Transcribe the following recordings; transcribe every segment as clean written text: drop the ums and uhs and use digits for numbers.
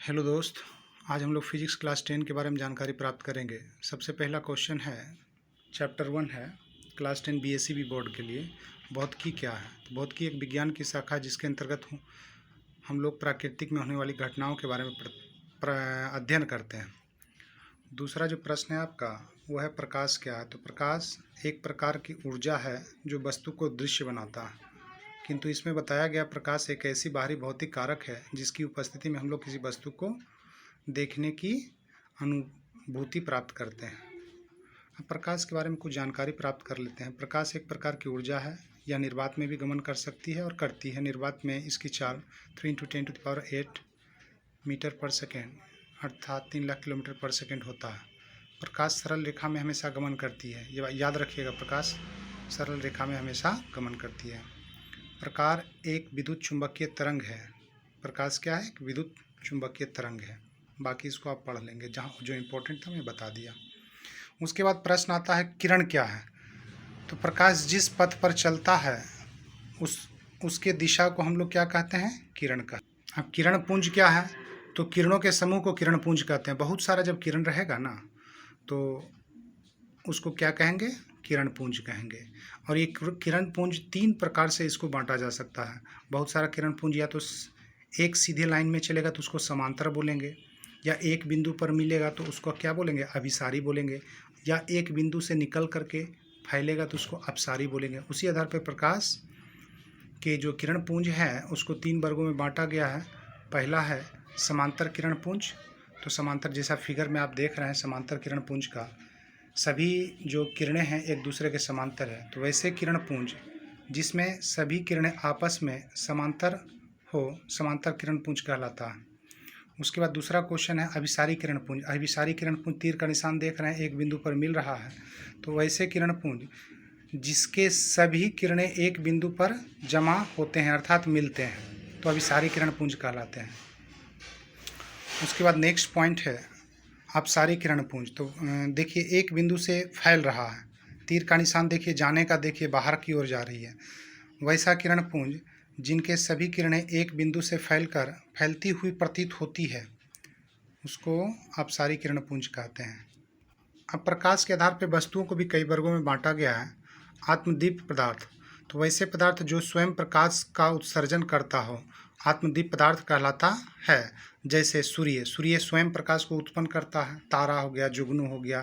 Hello दोस्त। आज हम लोग फिजिक्स क्लास 10 के बारे में जानकारी प्राप्त करेंगे। सबसे पहला क्वेश्चन है, चैप्टर 1 है क्लास 10 बीएसईबी बोर्ड के लिए। भौतिकी क्या है? तो भौतिकी एक विज्ञान की शाखा है जिसके अंतर्गत हम लोग प्राकृतिक में होने वाली घटनाओं के बारे में अध्ययन करते हैं। दूसरा जो प्रश्न है आपका वो है, प्रकाश क्या है? तो प्रकाश एक प्रकार की ऊर्जा है जो वस्तु को दृश्य बनाता है, किंतु इसमें बताया गया प्रकाश एक ऐसी बाहरी भौतिक कारक है जिसकी उपस्थिति में हम लोग किसी वस्तु को देखने की अनुभूति प्राप्त करते हैं। अब प्रकाश के बारे में कुछ जानकारी प्राप्त कर लेते हैं। प्रकाश एक प्रकार की ऊर्जा है, यह निर्वात में भी गमन कर सकती है और करती है। निर्वात में इसकी चाल 3 × 10⁸ मीटर पर सेकेंड अर्थात 3 लाख किलोमीटर पर सेकेंड होता है। प्रकाश सरल रेखा में हमेशा गमन करती है, ये याद रखिएगा, प्रकाश सरल रेखा में हमेशा गमन करती है। प्रकाश एक विद्युत चुंबकीय तरंग है। प्रकाश क्या है? एक विद्युत चुंबकीय तरंग है। बाकी इसको आप पढ़ लेंगे, जहाँ जो इम्पोर्टेंट था मैं बता दिया। उसके बाद प्रश्न आता है, किरण क्या है? तो प्रकाश जिस पथ पर चलता है उसके दिशा को हम लोग क्या कहते हैं? किरण का। अब किरण पुंज क्या है? तो किरणों के समूह को किरण पुंज कहते हैं। बहुत सारा जब किरण रहेगा ना तो उसको क्या कहेंगे? किरण पुंज कहेंगे। और ये किरण पुंज 3 प्रकार से इसको बांटा जा सकता है। बहुत सारा किरण पुंज या तो एक सीधे लाइन में चलेगा तो उसको समांतर बोलेंगे, या एक बिंदु पर मिलेगा तो उसको क्या बोलेंगे? अभिसारी बोलेंगे, या एक बिंदु से निकल करके फैलेगा तो उसको अपसारी बोलेंगे। उसी आधार पर प्रकाश के जो किरण पुंज है उसको 3 वर्गों में बांटा गया है। पहला है समांतर किरण पुंज। तो समांतर, जैसा फिगर में आप देख रहे हैं, समांतर किरण पुंज का सभी जो किरणें हैं एक दूसरे के समांतर है। तो वैसे किरण पुंज जिसमें सभी किरणें आपस में समांतर हो, समांतर किरण पुंज कहलाता है। उसके बाद दूसरा क्वेश्चन है, अभिसारी किरण पुंज। अभिसारी किरण पुंज, तीर का निशान देख रहे हैं, एक बिंदु पर मिल रहा है। तो वैसे किरण पुंज जिसके सभी किरणें एक बिंदु पर जमा होते हैं अर्थात मिलते हैं, तो अभिसारी किरण पुंज कहलाते हैं। उसके बाद नेक्स्ट पॉइंट है अपसारी किरण पुंज। तो देखिए एक बिंदु से फैल रहा है, तीर का निशान देखिए, जाने का देखिए, बाहर की ओर जा रही है। वैसा किरण पुंज जिनके सभी किरणें एक बिंदु से फैलकर फैलती हुई प्रतीत होती है उसको अपसारी किरण पुंज कहते हैं। अब प्रकाश के आधार पर वस्तुओं को भी कई वर्गों में बांटा गया है। आत्मदीप्त पदार्थ, तो वैसे पदार्थ जो स्वयं प्रकाश का उत्सर्जन करता हो आत्मदीप्त पदार्थ कहलाता है। जैसे सूर्य, सूर्य स्वयं प्रकाश को उत्पन्न करता है। तारा हो गया, जुगनू हो गया,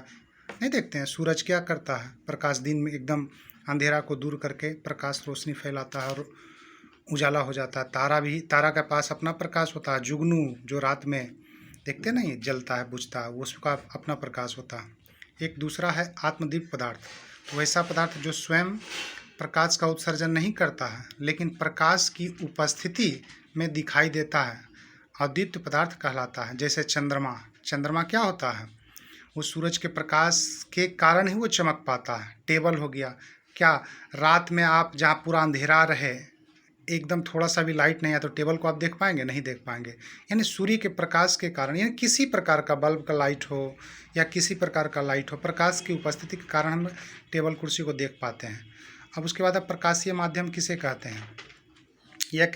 नहीं देखते हैं सूरज क्या करता है? प्रकाश दिन में एकदम अंधेरा को दूर करके प्रकाश रोशनी फैलाता है और उजाला हो जाता है। तारा भी, तारा के पास अपना प्रकाश होता है। जुगनू जो रात में देखते नहीं, जलता है, बुझता है, उसका अपना प्रकाश होता है। एक दूसरा है आत्मदीप्त पदार्थ। तो वैसा पदार्थ जो स्वयं प्रकाश का उत्सर्जन नहीं करता है लेकिन प्रकाश की उपस्थिति में दिखाई देता है, अदीप्त पदार्थ कहलाता है। जैसे चंद्रमा, चंद्रमा क्या होता है? वो सूरज के प्रकाश के कारण ही वो चमक पाता है। टेबल हो गया, क्या रात में आप जहाँ पूरा अंधेरा रहे, एकदम थोड़ा सा भी लाइट नहीं आया तो टेबल को आप देख पाएंगे? नहीं देख पाएंगे। यानी सूर्य के प्रकाश के कारण, यानी किसी प्रकार का बल्ब का लाइट हो या किसी प्रकार का लाइट हो, प्रकाश की उपस्थिति के कारण हम टेबल कुर्सी को देख पाते हैं। अब उसके बाद अब प्रकाशीय माध्यम किसे कहते हैं? यह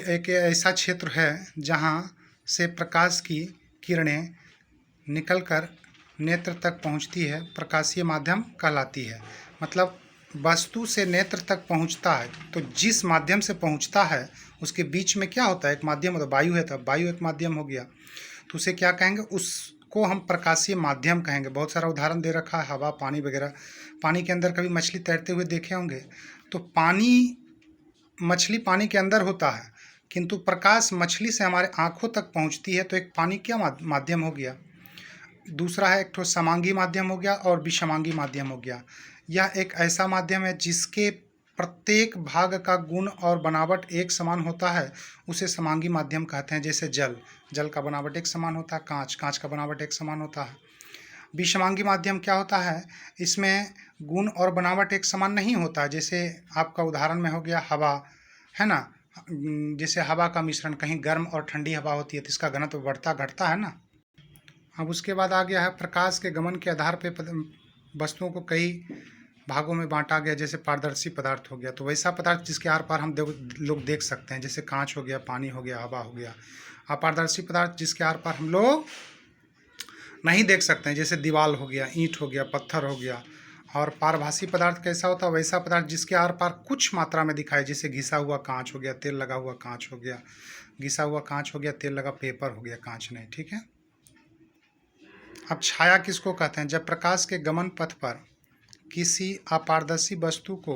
एक ऐसा क्षेत्र है जहाँ से प्रकाश की किरणें निकलकर नेत्र तक पहुँचती है, प्रकाशीय माध्यम कहलाती है। मतलब वस्तु से नेत्र तक पहुँचता है, तो जिस माध्यम से पहुँचता है उसके बीच में क्या होता है? एक माध्यम होता है, वायु है, तब वायु एक माध्यम हो गया, तो उसे क्या कहेंगे? उसको हम प्रकाशीय माध्यम कहेंगे। बहुत सारा उदाहरण दे रखा है, हवा, पानी वगैरह। पानी के अंदर कभी मछली तैरते हुए देखे होंगे, तो पानी, मछली पानी के अंदर होता है किंतु प्रकाश मछली से हमारे आँखों तक पहुँचती है, तो एक पानी क्या माध्यम हो गया। दूसरा है एक ठो समांगी माध्यम हो गया और विषमांगी माध्यम हो गया। यह एक ऐसा माध्यम है जिसके प्रत्येक भाग का गुण और बनावट एक समान होता है, उसे समांगी माध्यम कहते हैं। जैसे जल, जल का बनावट एक समान होता है। कांच, कांच का बनावट एक समान होता है। विषमांगी माध्यम क्या होता है? इसमें गुण और बनावट एक समान नहीं होता है। जैसे आपका उदाहरण में हो गया हवा, है ना। जैसे हवा का मिश्रण, कहीं गर्म और ठंडी हवा होती है तो इसका घनत्व बढ़ता घटता है ना। अब उसके बाद आ गया है प्रकाश के गमन के आधार पर वस्तुओं को कई भागों में बांटा गया, जैसे पारदर्शी पदार्थ हो गया, तो वैसा पदार्थ जिसके आर पार हम लोग देख सकते हैं, जैसे कांच हो गया, पानी हो गया, हवा हो गया। अपारदर्शी पदार्थ जिसके आर पार हम लोग नहीं देख सकते हैं, जैसे दीवार हो गया, ईंट हो गया, पत्थर हो गया। और पारभासी पदार्थ कैसा होता है? वैसा पदार्थ जिसके आर पार कुछ मात्रा में दिखाई, जैसे घिसा हुआ कांच हो गया, तेल लगा हुआ कांच हो गया, घिसा हुआ कांच हो गया, तेल लगा पेपर हो गया, कांच नहीं। ठीक है। अब छाया किसको कहते हैं? जब प्रकाश के गमन पथ पर किसी अपारदर्शी वस्तु को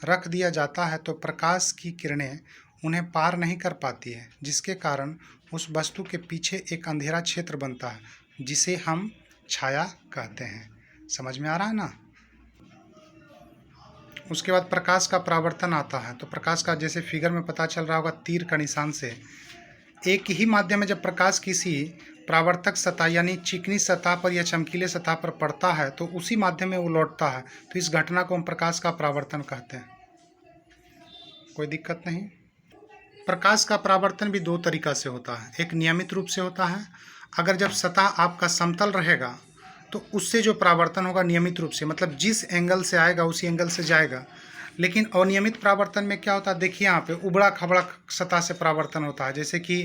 रख दिया जाता है तो प्रकाश की किरणें उन्हें पार नहीं कर पाती है, जिसके कारण उस वस्तु के पीछे एक अंधेरा क्षेत्र बनता है, जिसे हम छाया कहते हैं। समझ में आ रहा है ना? उसके बाद प्रकाश का परावर्तन आता है। तो प्रकाश का, जैसे फिगर में पता चल रहा होगा, तीर का निशान से एक ही माध्यम में जब प्रकाश किसी परावर्तक सतह यानी चिकनी सतह पर या चमकीले सतह पर पड़ता है तो उसी माध्यम में वो लौटता है, तो इस घटना को हम प्रकाश का परावर्तन कहते हैं। कोई दिक्कत नहीं। प्रकाश का परावर्तन भी दो तरीका से होता है। एक नियमित रूप से होता है, अगर जब सतह आपका समतल रहेगा तो उससे जो परावर्तन होगा नियमित रूप से, मतलब जिस एंगल से आएगा उसी एंगल से जाएगा। लेकिन अनियमित परावर्तन में क्या होता है? देखिए यहाँ पे उबड़ा खबड़ा सतह से परावर्तन होता है। जैसे कि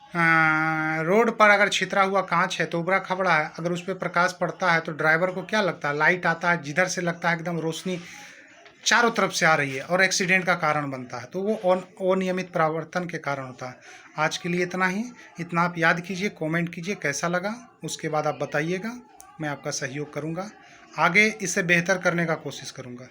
रोड पर अगर छितरा हुआ कांच है तो उबड़ा खबड़ा है, अगर उस पर प्रकाश पड़ता है तो ड्राइवर को क्या लगता है? लाइट आता है, जिधर से लगता है एकदम रोशनी चारों तरफ से आ रही है और एक्सीडेंट का कारण बनता है। तो वो अनियमित परावर्तन के कारण होता है। आज के लिए इतना ही। इतना आप याद कीजिए, कमेंट कीजिए कैसा लगा, उसके बाद आप बताइएगा, मैं आपका सहयोग करूँगा, आगे इसे बेहतर करने का कोशिश करूँगा।